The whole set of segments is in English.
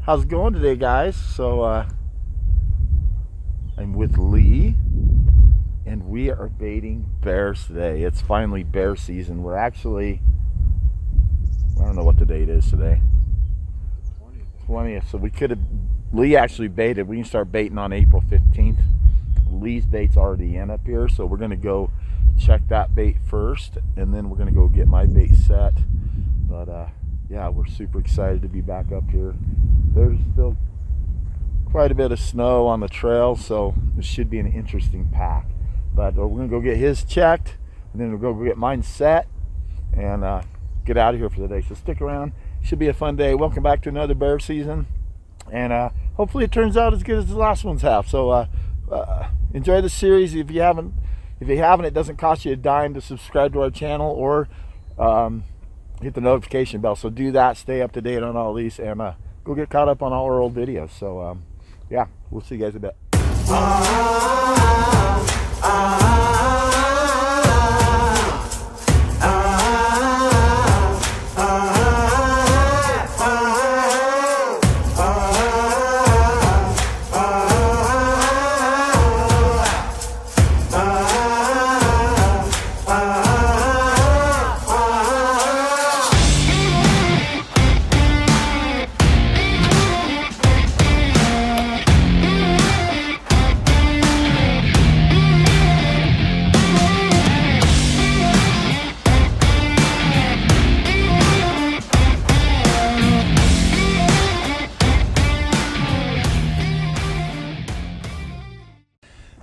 How's it going today, guys? So I'm with Lee, and we are baiting bears today. It's finally bear season. We're actually, I don't know what the date is today. 20th. So we could have, Lee actually baited. We can start baiting on April 15th. Lee's bait's already in up here, so we're gonna go check that bait first, and then we're gonna go get my bait set. But yeah, we're super excited to be back up here. There's still quite a bit of snow on the trail, so this should be an interesting pack. But we're gonna go get his checked, and then we'll go get mine set and get out of here for the day. So stick around. Should be a fun day. Welcome back to another bear season, and hopefully it turns out as good as the last ones have. So enjoy the series. If you haven't, it doesn't cost you a dime to subscribe to our channel or hit the notification bell. So do that. Stay up to date on all these, and go get caught up on all our old videos. So yeah, we'll see you guys in a bit.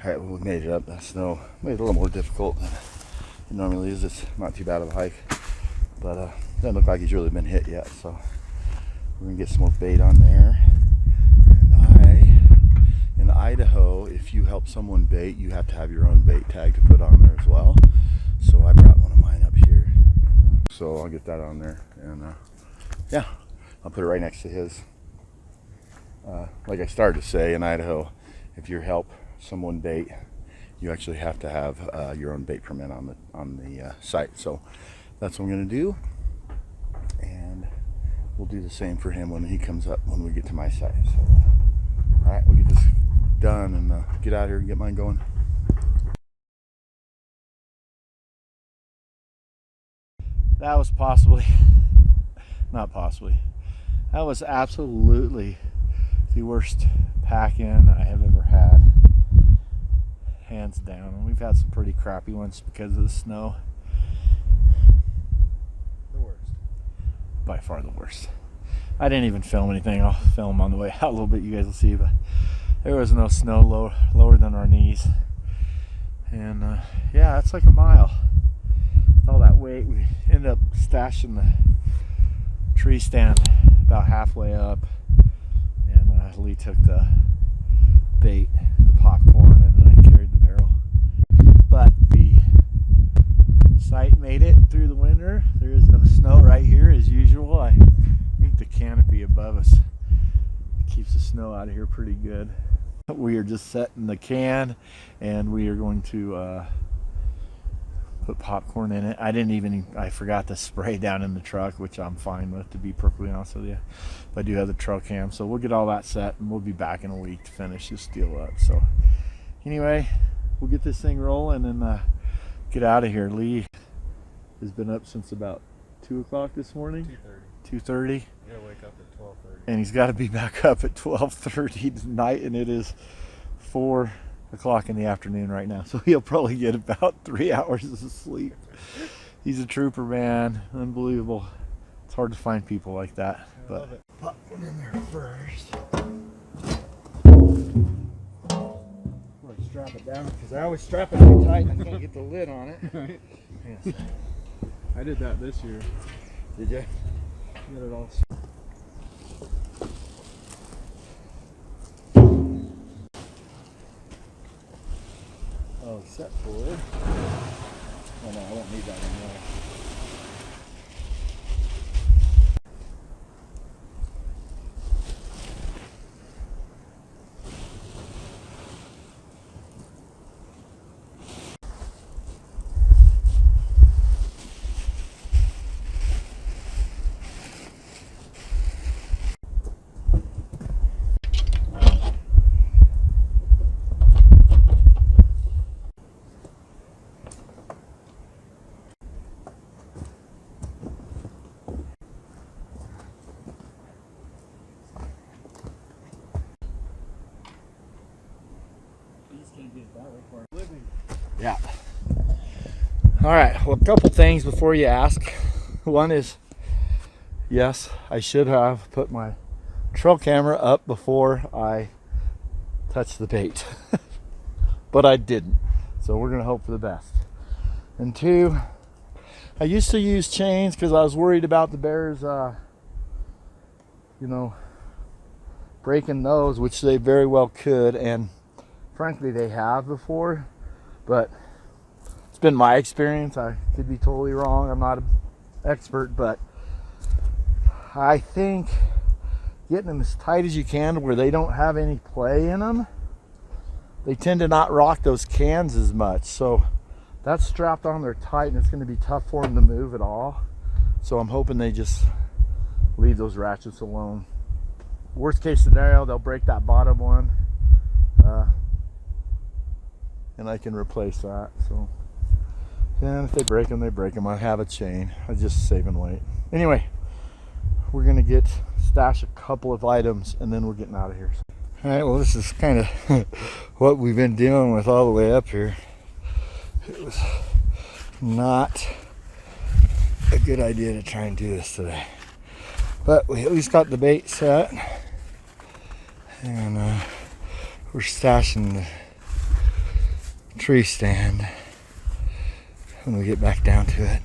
Alright, well, we made it up. That snow made it a little more difficult than it normally is. It's not too bad of a hike, but doesn't look like he's really been hit yet, so we're gonna get some more bait on there. And in Idaho, if you help someone bait, you have to have your own bait tag to put on there as well. So I brought one of mine up here, so I'll get that on there, and yeah, I'll put it right next to his. Like I started to say, in Idaho, if you help someone bait, you actually have to have your own bait permit on the site. So that's what I'm going to do, and we'll do the same for him when he comes up when we get to my site. So all right, we'll get this done and get out here and get mine going. That was that was absolutely the worst pack-in I have ever had, hands down. And we've had some pretty crappy ones because of the snow. The worst. By far the worst. I didn't even film anything. I'll film on the way out a little bit, you guys will see, but there was no snow lower than our knees. And yeah, it's like a mile. With all that weight, we ended up stashing the tree stand about halfway up, and Lee took the bait, the popcorn, and then I carried the barrel. But the site made it through the winter. There is no snow right here as usual. I think the canopy above us keeps the snow out of here pretty good. We are just setting the can, and we are going to put popcorn in it. I forgot to spray down in the truck, which I'm fine with, to be perfectly honest with you. But I do have the trail cam, so we'll get all that set, and we'll be back in a week to finish this deal up. So anyway, we'll get this thing rolling and get out of here. Lee has been up since about 2 o'clock this morning. 2:30. You gotta wake up at 12:30. And he's got to be back up at 12:30 tonight, and it is 4 o'clock in the afternoon right now, so he'll probably get about 3 hours of sleep. He's a trooper, man. Unbelievable. It's hard to find people like that. I love it. Pop one in there first. I'm gonna strap it down because I always strap it too tight and I can't get the lid on it. Right. Yes. I did that this year. Did you? Get it all. Oh, set forward. Oh no, I won't need that anymore. All right, well, a couple things before you ask. One is, yes, I should have put my trail camera up before I touched the bait, but I didn't. So we're gonna hope for the best. And two, I used to use chains because I was worried about the bears, breaking those, which they very well could, and frankly they have before, but it's been my experience. I could be totally wrong. I'm not an expert, but I think getting them as tight as you can where they don't have any play in them, they tend to not rock those cans as much. So that's strapped on there tight, and it's going to be tough for them to move at all. So I'm hoping they just leave those ratchets alone. Worst case scenario, they'll break that bottom one, and I can replace that. So then if they break them, they break them. I have a chain. I'm just saving weight. Anyway, we're going to stash a couple of items, and then we're getting out of here. All right, well, this is kind of what we've been dealing with all the way up here. It was not a good idea to try and do this today, but we at least got the bait set, and we're stashing the tree stand when we get back down to it.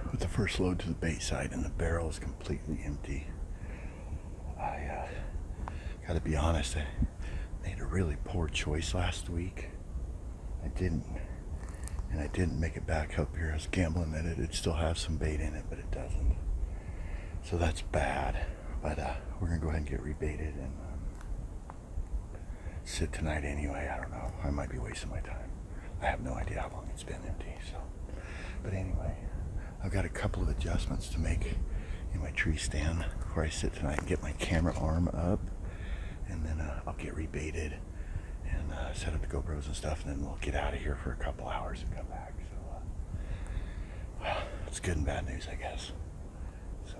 With the first load to the bait side, and the barrel is completely empty. I gotta be honest, I made a really poor choice last week. I didn't make it back up here. I was gambling that it'd still have some bait in it, but it doesn't. So that's bad. But we're gonna go ahead and get rebaited and sit tonight anyway. I don't know. I might be wasting my time. I have no idea how long it's been empty. So, but anyway, I've got a couple of adjustments to make in my tree stand where I sit tonight and get my camera arm up, and then I'll get rebaited and set up the GoPros and stuff, and then we'll get out of here for a couple hours and come back. So well, it's good and bad news, I guess. So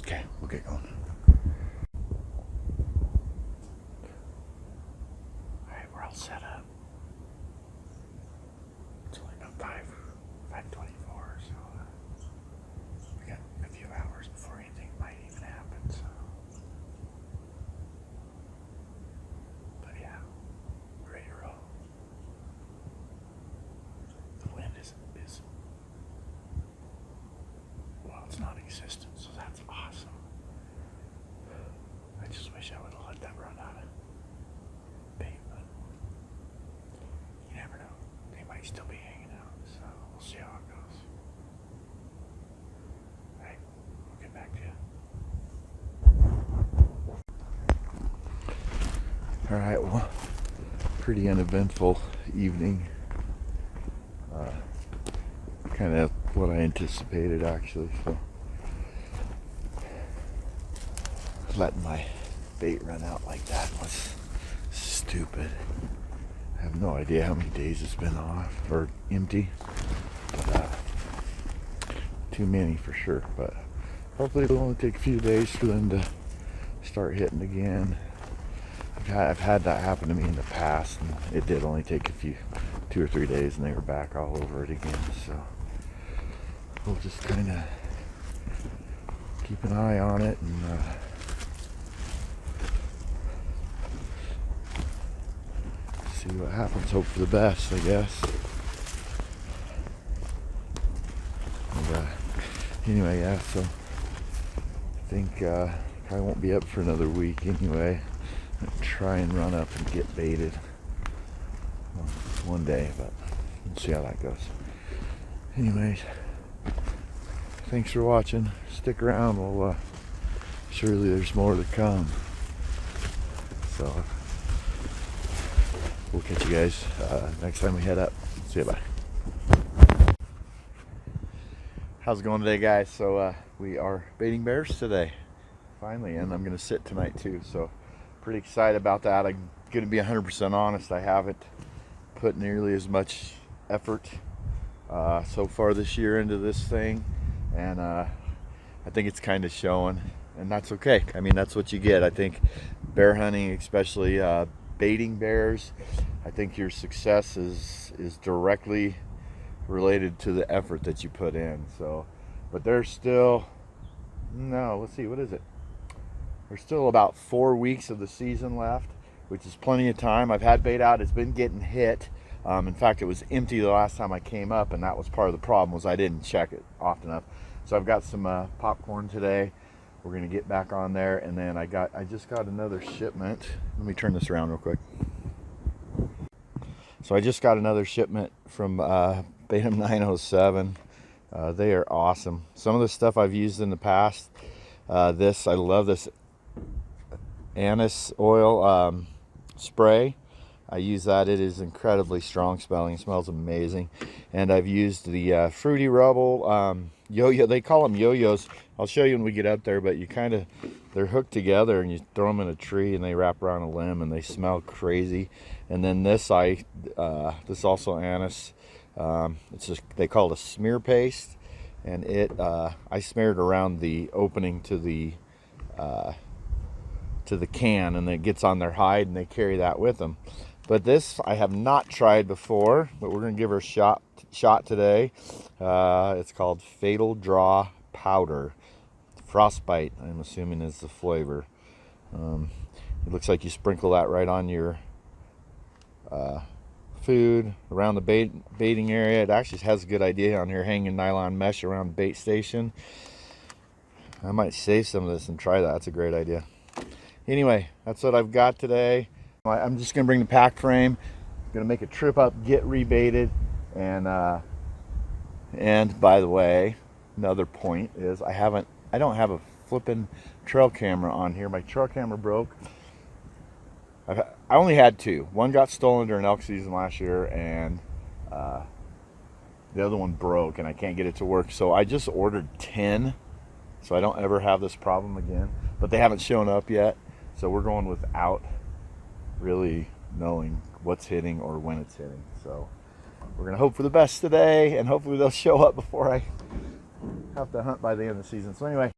okay, we'll get going. All right, we're all set up. It's only been 5:24, so we got a few hours before anything might even happen. So, but yeah, we're ready to roll. The wind is well, it's non-existent, so that's awesome. I just wish I would have let that run out of bait, but you never know. They might still be hanging out, so we'll see how it goes. Alright, we'll get back to you. Alright, well, pretty uneventful evening. Kind of what I anticipated, actually. So letting my bait run out like that was stupid. I have no idea how many days it's been off or empty, but too many for sure. But hopefully it'll only take a few days for them to start hitting again. I've had that happen to me in the past, and it did only take 2 or 3 days, and they were back all over it again. So we'll just kind of keep an eye on it and see what happens. Hope for the best, I guess. And, anyway, yeah, so I think probably won't be up for another week anyway. I'll try and run up and get baited one day, but we'll see how that goes. Anyways, thanks for watching. Stick around. We'll surely there's more to come. So we'll catch you guys next time we head up. See you, bye. How's it going today, guys? So we are baiting bears today, finally, and I'm gonna sit tonight too. So pretty excited about that. I'm gonna be 100% honest. I haven't put nearly as much effort so far this year into this thing, and I think it's kind of showing, and that's okay. I mean, that's what you get. I think bear hunting, especially baiting bears, I think your success is directly related to the effort that you put in. So, but there's still, no, let's see, what is it? There's still about 4 weeks of the season left, which is plenty of time. I've had bait out, it's been getting hit. In fact, it was empty the last time I came up, and that was part of the problem, was I didn't check it often enough. So I've got some popcorn today. We're gonna get back on there, and then I just got another shipment. Let me turn this around real quick. So I just got another shipment from Beta 907. They are awesome. Some of the stuff I've used in the past. I love this anise oil spray. I use that. It is incredibly strong smelling. It smells amazing. And I've used the Fruity Rebel yo-yo. They call them yo-yos. I'll show you when we get up there, but they're hooked together and you throw them in a tree and they wrap around a limb and they smell crazy. And then this also anise. They call it a smear paste, and I smeared around the opening to the can, and it gets on their hide and they carry that with them. But this I have not tried before, but we're gonna give her a shot today. It's called Fatal Draw Powder. Frostbite, I'm assuming, is the flavor. It looks like you sprinkle that right on your food, around the baiting area. It actually has a good idea on here, hanging nylon mesh around the bait station. I might save some of this and try that. That's a great idea. Anyway, that's what I've got today. I'm just gonna bring the pack frame. I'm gonna make a trip up, get rebaited, and by the way, another point is I don't have a flipping trail camera on here. My trail camera broke. I only had two. One got stolen during elk season last year, and the other one broke, and I can't get it to work. So I just ordered 10, so I don't ever have this problem again. But they haven't shown up yet, so we're going without really knowing what's hitting or when it's hitting. So we're gonna hope for the best today, and hopefully they'll show up before I have to hunt by the end of the season. So anyway,